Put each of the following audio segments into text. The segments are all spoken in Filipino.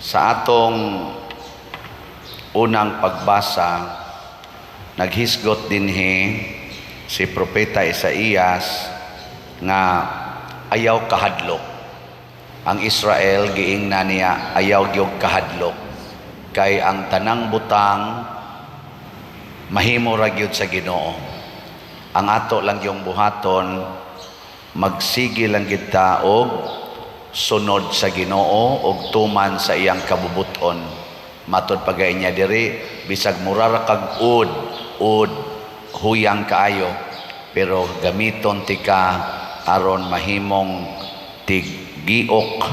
Sa atong unang pagbasa, naghisgot dinhi si Propeta Isaías nga ayaw kahadlok. Ang Israel giingna niya ayaw gyud kahadlok, kay ang tanang butang mahimo ra gyud sa Ginoo. Ang ato lang yung buhaton, magsige lang kita og sunod sa Ginoo og tuman sa iyang kabubuton. Matod pagay niya diri, bisag murara kag ud huyang kaayo, pero gamiton tika aron mahimong tiggiok,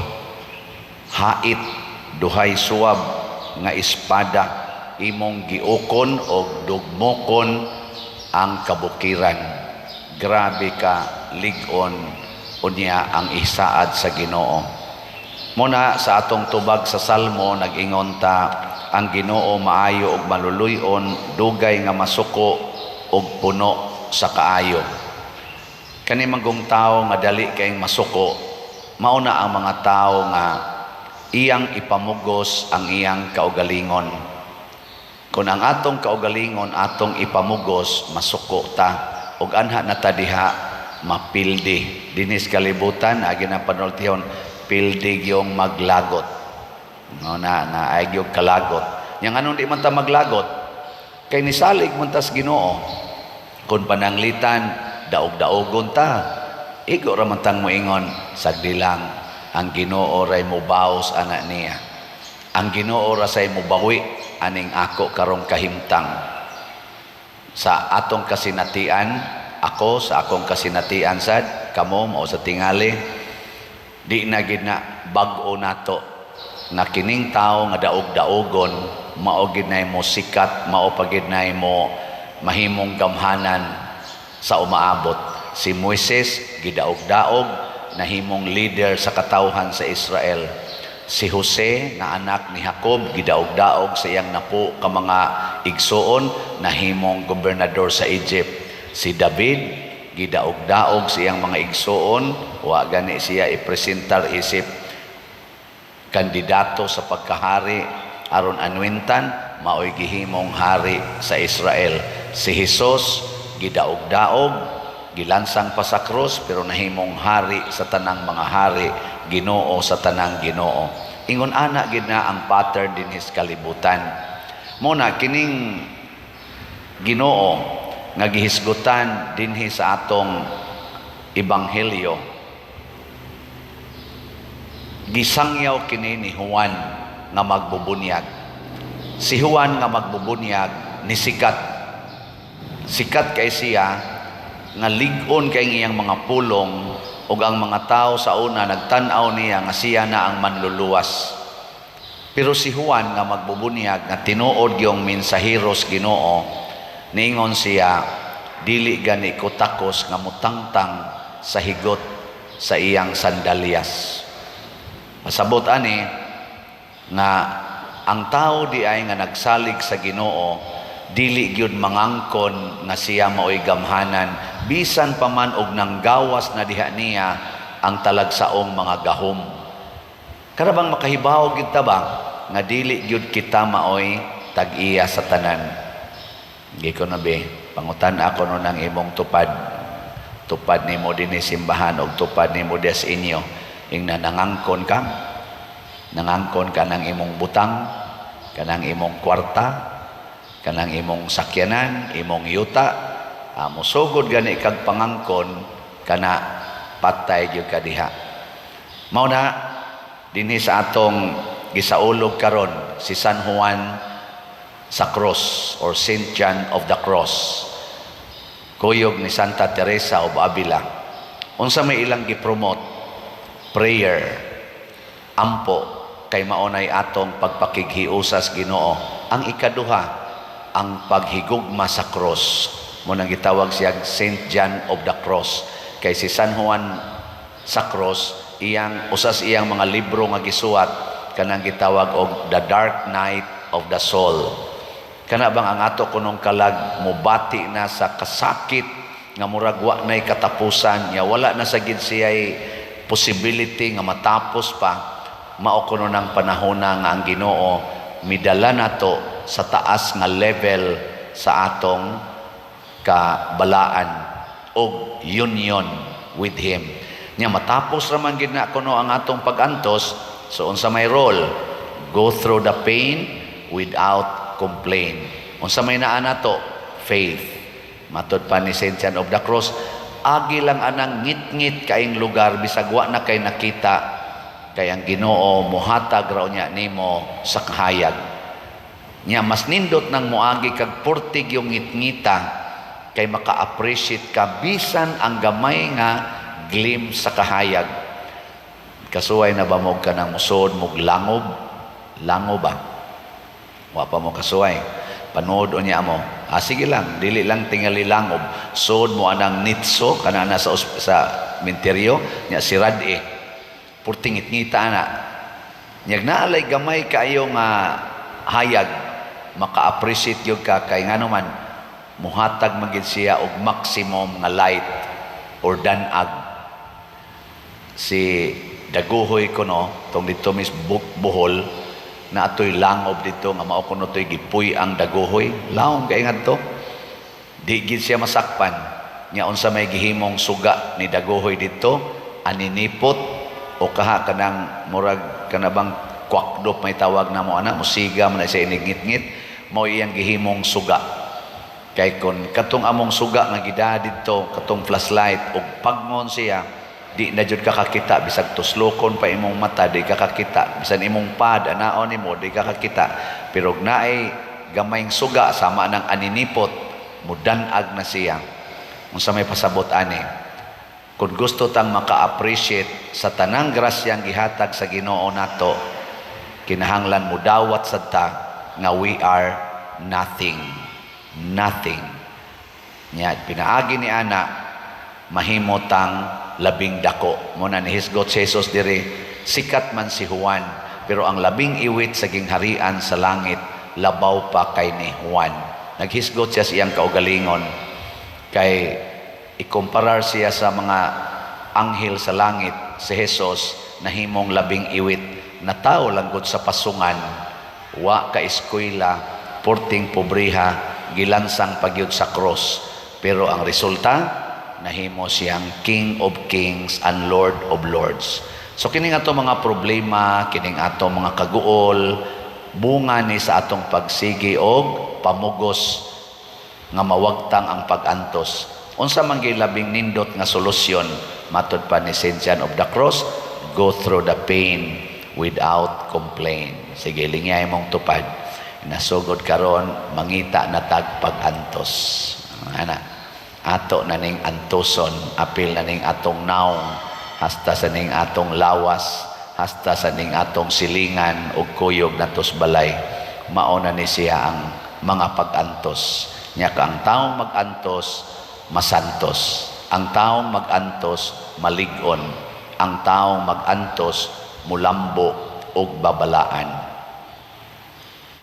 hait, duhay suwab nga espada, imong giukon og dugmokon ang kabukiran. Grabe ka lig-on unya ang isaad sa Ginoo. Muna sa atong tubag sa Salmo nag-ingon ta, ang Ginoo maayo og maluluy-on, dugay nga masuko og puno sa kaayo. Kani manggong tao nga dali kayong masuko, mauna ang mga tao nga iyang ipamugos ang iyang kaugalingon. Kung ang atong kaugalingon atong ipamugos, masuko ta og anha na ta diha mapildi. Dinis kalibutan agi na panultihon, pildi yung maglagot. No na ay yung kalagot. Yang anong di man ta maglagot, kay nisalig man tas Ginoo. Kung pananglitan daog-daogon ta, igo ra man tang moingon sagdi lang, ang Ginoo ray mobaos ana niya. Ang Ginoo ra say mobawi aning ako karong kahimtang. Sa atong kasinatian, ako sa akong kasinatian sad, kamo mao sa tingali, di na gid na bag-o nato nga kining tao nga daog-daogon mao gid nay mo sikat, mao pa gid nay mo mahimong gamhanan sa umaabot. Si Moises gidaog-daog, nahimong leader sa katawhan sa Israel. Si Jose nga anak ni Jacob gidaog-daog sa iyang napo ka mga igsoon, nahimong gobernador sa Egypt. Si David gidaog-daog sa iyang mga igsoon, wa gani siya ipresentar isip kandidato sa pagkahari aron anwintan maoy gihimong hari sa Israel. Si Jesus gidaog-daog, gilansang pa sa krus, pero nahimong hari sa tanang mga hari, Ginoo sa tanang Ginoo. Ingon ana gid na ang pattern din his kalibutan. Muna kining Ginoo nga gihisgutan dinhi sa atong ebanghelyo, gisangyaw kini ni Juan nga magbubunyag. Si Juan nga magbubunyag ni sikat kay siya nga lig-on kay iyang mga pulong, ug ang mga tao sa una nagtan-aw niya nga siya na ang manluluwas. Pero si Juan nga magbubunyag nga tinuod yung mensaheros Ginoo, ningon siya, dili gani ko takos nga mutangtang sa higot sa iyang sandalyas. Pasabot ani nga ang tao di ay nga nagsalig sa Ginoo, dili gyud mangangkon nga siya maoy gamhanan, bisan pa man og nanggawas na diha niya ang talagsaong mga gahom. Karabang makahibaw gyud ta ba nga dili gyud kita maoy tag-iya sa tanan. Gi ko na be, pangutan ako no ng imong tupad ni mo din simbahan o tupad ni mo des inyo, ing na nangangkon ka ng imong butang, kanang imong kwarta, kanang imong sakyanan, imong yuta, musugod gani kag pangangkon, kana patay gyud ka diha. Mao na dinhi sa atong gisaulog karon si San Juan sa cross or Saint John of the Cross, kuyog ni Santa Teresa of Avila. Unsa may ilang gipromote? Prayer, ampo, kay maunay atong pagpakighiusas Ginoo. Ang ikaduha, ang paghigugma sa cross, mo nang gitawag siya Saint John of the Cross. Kay si San Juan sa cross, usas iyang mga libro nga gisuwat, kanang gitawag og The Dark Night of the Soul. Kana bang ang ato kunong kalag mubati na sa kasakit nga murag wa nay katapusan, ya wala na sa gid siya'y possibility nga matapos pa, mao kuno ng panahon nga ang Ginoo midala nato sa taas nga level sa atong kabalaan o union with Him. Nya matapos raman gid na kuno ang atong pag-antos, so unsa may role? Go through the pain without complaint. Unsa may naa nato? Faith. Matod pa ni Saint John of the Cross, agi lang anang ngit-ngit kaing lugar bisag wa na kay nakita, kay ang Ginoo mohatag raw niya nimo sa kahayag. Nya mas nindot nang moagi kag portig yung ngit-ngita kay maka-appreciate ka bisan ang gamay nga glimpse sa kahayag. Kasuway na ba mo ka ng musod mog langob? Langob ba? Wa pa mo kasuway. Panood o niya mo. Sige lang, dili lang tingali langob. Sod mo anang nitso kanana sa minteryo nya sirad purtingit-ngita na. Nyag naalay gamay kayo nga hayag, maka-appreciate yung ka kay nga naman, muhatag magid siya og maximum nga light or danag. Si daguhoy ko no, tong dito mis Bohol, na ato'y langob dito, nga mao kuno to'y gipuy ang daguhoy, laong kay nga to. Di gid siya masakpan. Nya unsa may gihimong suga ni daguhoy dito, aninipot, o kaha kanang murag kanabang kwakdop may tawag na mo ana musiga man sa inigngit-ngit mao iyang gihimong suga. Kay kun katong among suga nga gida didto katong flashlight og pagmon siya di na jud kakakita bisag tuslokon pa imong mata di kakakita bisan imong pad anaon nimo di kakakita pero naay gamayng suga sama nang aninipot mudanag na siya. Unsa may pasabot ani? Kung gusto tang maka-appreciate sa tanang grasyang gihatag sa Ginoo nato, kinahanglan mo dawat sa ta nga we are nothing. Nothing. Nya pinaagi ni ana mahimo tang labing dako. Muna ni hisgot si Jesus diri, sikat man si Juan, pero ang labing iwit sa gingharian sa langit labaw pa kay ni Juan. Naghisgot siya siyang kaugalingon kay ikumparar siya sa mga anghel sa langit. Si Jesus nahimong labing iwit na tao langgod sa pasungan, wa ka eskwela, porting pobriha, gilansang pagyud sa cross, pero ang resulta nahimo siyang King of Kings and Lord of Lords. So kining ato mga problema, kining ato mga kaguol, bunga ni sa atong pagsigi og pamugos nga mawagtang ang pag-antos. Unsa man labing nindot nga solusyon matud pa ni Saint John of the Cross, go through the pain without complaint. Sige lingay mong tupad. Nasugod karon mangita na tag pag-antos. Ana ato na ning antoson, apil na ning atong naong, hasta sa ning atong lawas, hasta sa ning atong silingan og kuyog natos balay. Mao na ni siya ang mga pag-antos. Nya ka ang taong mag-antos masantos. Ang taong mag-antos malig-on. Ang taong mag-antos mulambo og babalaan.